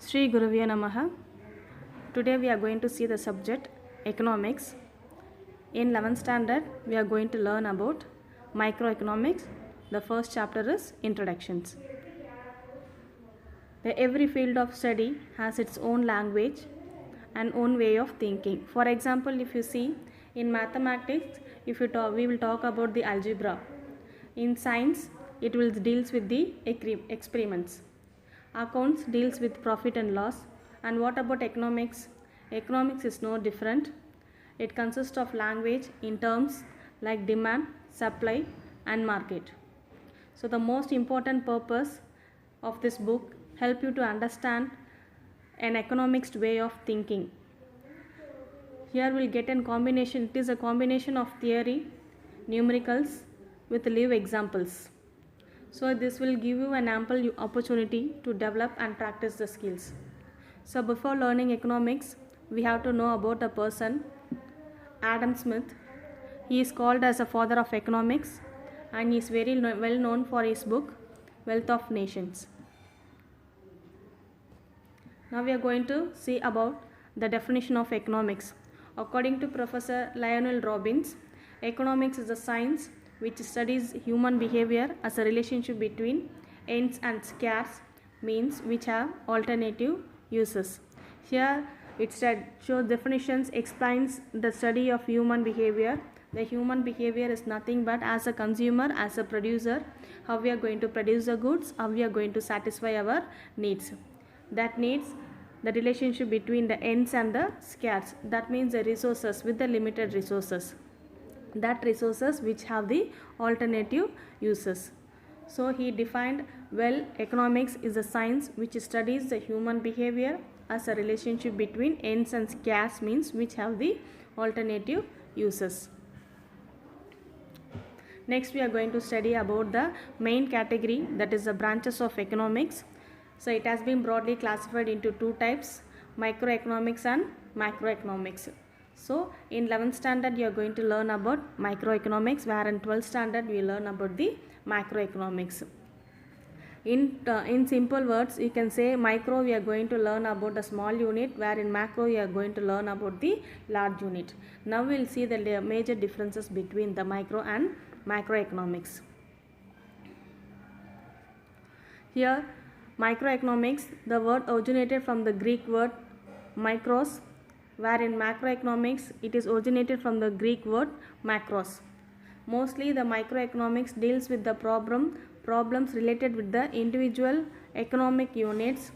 Sri Guruvya Namaha. Today we are going to see the subject economics. In 11th standard we are going to learn about microeconomics. The first chapter is introductions. Every field of study has its own language and own way of thinking. For example, if you see in mathematics, we will talk about the algebra. In science, it will deals with the experiments. Accounts deals with profit and loss. And what about economics? Economics is no different. It consists of language in terms like demand, supply and market. So the most important purpose of this book help you to understand an economics way of thinking. Here we'll get a combination. It is a combination of theory, numericals with live examples. So this will give you an ample opportunity to develop and practice the skills. So before learning economics, we have to know about a person, Adam Smith. He is called as a father of economics and he is very well known for his book, Wealth of Nations. Now we are going to see about the definition of economics. According to Professor Lionel Robbins, economics is a science which studies human behavior as a relationship between ends and scarce means which have alternative uses. Here it shows definitions, explains the study of human behavior. The human behavior is nothing but as a consumer, as a producer, how we are going to produce the goods, how we are going to satisfy our needs. That needs the relationship between the ends and the scarce. That means the resources with the limited resources. That resources which have the alternative uses. So he defined, well, economics is a science which studies the human behavior as a relationship between ends and scarce means which have the alternative uses. Next we are going to study about the main category, that is the branches of economics. So it has been broadly classified into two types, microeconomics and macroeconomics. So in 11th standard you are going to learn about microeconomics, where in 12th standard we learn about the macroeconomics. In simple words, you can say micro we are going to learn about the small unit, where in macro we are going to learn about the large unit. Now we will see the major differences between the micro and macroeconomics. Here microeconomics, the word originated from the Greek word micros, where in macroeconomics it is originated from the Greek word macros. Mostly the microeconomics deals with the problems related with the individual economic units,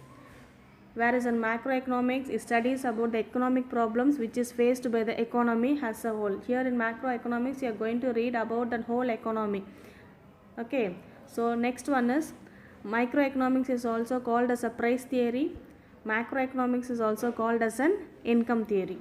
whereas in macroeconomics it studies about the economic problems which is faced by the economy as a whole. Here in macroeconomics you are going to read about the whole economy. Okay, so next one is microeconomics is also called as a price theory. Macroeconomics is also called as an income theory.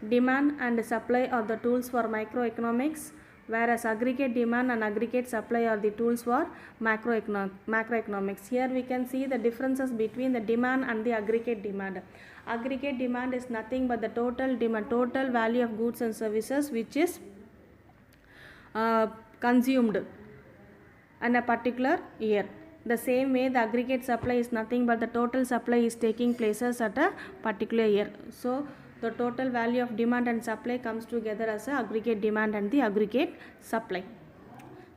Demand and supply are the tools for microeconomics, whereas aggregate demand and aggregate supply are the tools for macroeconomics. Here we can see the differences between the demand and the aggregate demand. Aggregate demand is nothing but the total demand, total value of goods and services which is consumed in a particular year. The same way the aggregate supply is nothing but the total supply is taking places at a particular year. So the total value of demand and supply comes together as a aggregate demand and the aggregate supply.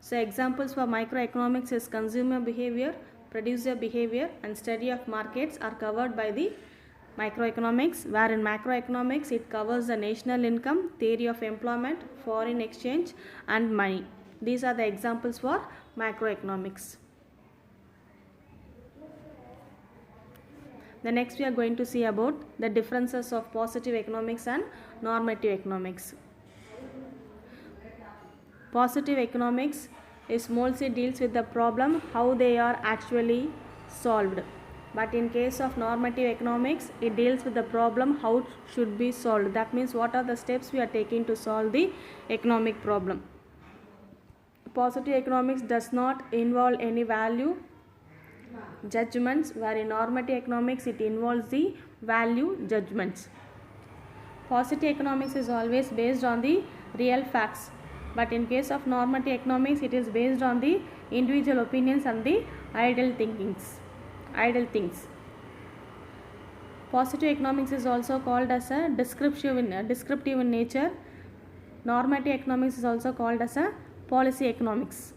So examples for microeconomics is consumer behavior, producer behavior and study of markets are covered by the microeconomics, where in macroeconomics it covers the national income, theory of employment, foreign exchange and money. These are the examples for macroeconomics. The next we are going to see about the differences of positive economics and normative economics. Positive economics is mostly deals with the problem how they are actually solved. But in case of normative economics, it deals with the problem how it should be solved. That means what are the steps we are taking to solve the economic problem. Positive economics does not involve any value judgments, where in normative economics it involves the value judgments. Positive economics is always based on the real facts, but in case of normative economics it is based on the individual opinions and the idle things. Positive economics is also called as a descriptive in nature. Normative economics is also called as a policy economics.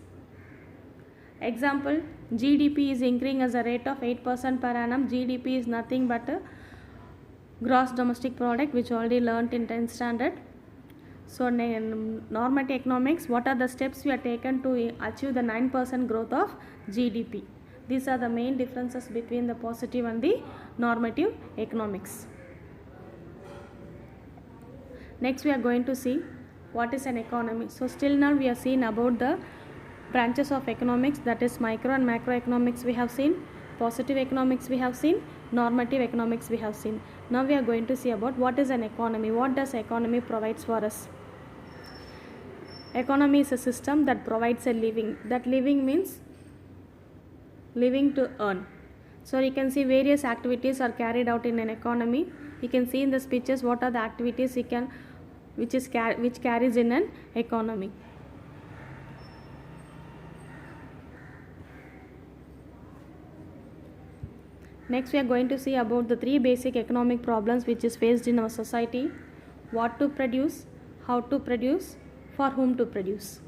Example, GDP is increasing as a rate of 8% per annum. GDP is nothing but a gross domestic product, which already learnt in 10th standard. So normative economics, what are the steps we are taken to achieve the 9% growth of GDP? These are the main differences between the positive and the normative economics. Next we are going to see what is an economy. So still now we are seeing about the branches of economics, that is micro and macroeconomics we have seen, positive economics we have seen, normative economics we have seen. Now we are going to see about what is an economy. What does economy provides for us? Economy is a system that provides a living. That living means living to earn. So you can see various activities are carried out in an economy. You can see in the pictures what are the activities which carries in an economy. Next we are going to see about the 3 basic economic problems which is faced in our society: what to produce, how to produce, for whom to produce.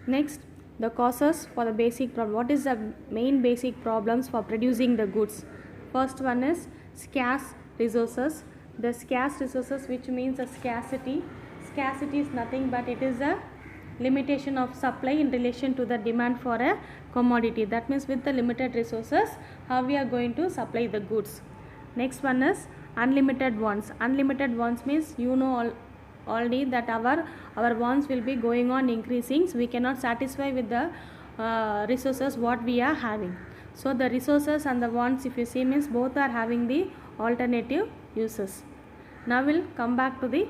Next, the causes for the basic problem. What is the main basic problems for producing the goods? First one is scarce resources. The scarce resources, which means a scarcity. Scarcity is nothing but it is a limitation of supply in relation to the demand for a commodity. That means with the limited resources, how we are going to supply the goods. Next one is unlimited wants. Unlimited wants means already that our wants will be going on increasing, so we cannot satisfy with the resources what we are having. So the resources and the wants, if you see, means both are having the alternative uses. Now we'll come back to the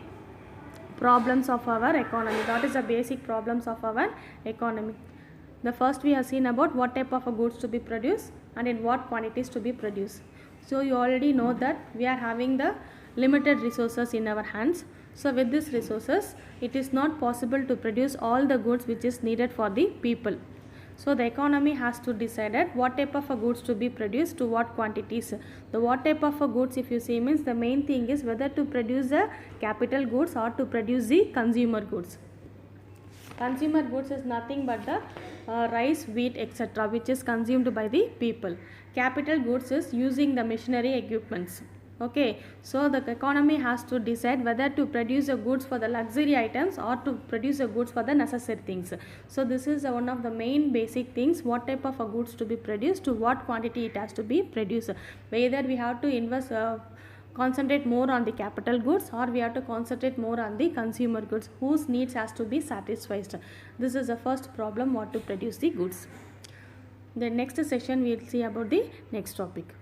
problems of our economy. That is the basic problems of our economy. The first we have seen about what type of goods to be produced and in what quantities to be produced. So you already know that we are having the limited resources in our hands. So with these resources, it is not possible to produce all the goods which is needed for the people. So the economy has to decide what type of goods to be produced to what quantities. The what type of goods, if you see, means the main thing is whether to produce the capital goods or to produce the consumer goods. Consumer goods is nothing but the rice, wheat, etc., which is consumed by the people. Capital goods is using the machinery equipments. Okay, so the economy has to decide whether to produce the goods for the luxury items or to produce the goods for the necessary things. So this is one of the main basic things, what type of goods to be produced, to what quantity it has to be produced. Whether we have to concentrate more on the capital goods or we have to concentrate more on the consumer goods, whose needs has to be satisfied. This is the first problem, what to produce the goods. The next session we will see about the next topic.